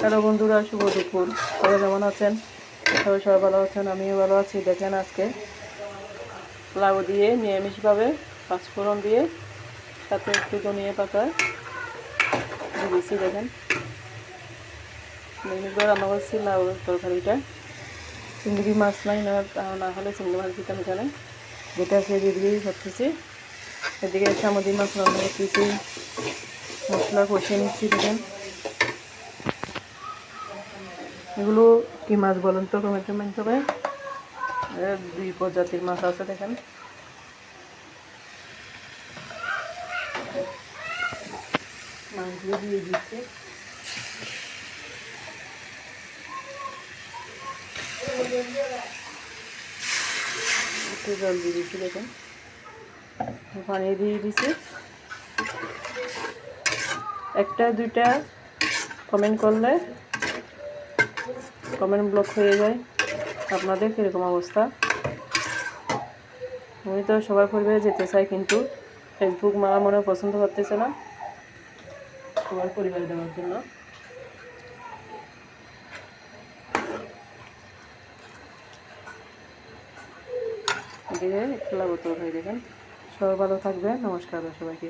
Hello বন্ধুরা, শুভ দুপুর। সবাই কেমন আছেন? সবাই ভালো আছেন, আমিও ভালো আছি। দেখেন আজকে লাউ দিয়ে নিরামিষভাবে পাঁচফোড়ন দিয়ে সাথে একটু ধনিয়া পাতা দিয়েছি। দেখেন নিরামিষভাবে রান্না করছি লাউ তরকারিটা। চিংড়ি মাছ নাই, না হলে চিংড়ি মাছ দিতাম এখানে, যেটা আছে দিয়ে দিয়ে করতেছি। এদিকে সামুদ্রিক মাছ রান্না করতেছি, মশলা কষিয়ে নিচ্ছি। দেখেন এগুলো কি মাছ বলেন তো, কমেন্ট করে। দুই প্রজাতির মাছ আছে। দেখেন মাছগুলো দিয়ে দিচ্ছি, একটু জল দিয়ে দিচ্ছি। দেখেন পানি দিয়ে দিচ্ছি। একটা দুইটা কমেন্ট করলে কমেন্ট ব্লক হয়ে যায়। আপনাদের কীরকম অবস্থা? আমি তো সবার পরিবারে যেতে চাই, কিন্তু ফেসবুক মা মনে পছন্দ করতেছে না সবার পরিবারে দেওয়ার জন্য। এদিকে একটু লাগতো হয়ে। দেখেন সবাই ভালো থাকবেন। নমস্কার সবাইকে।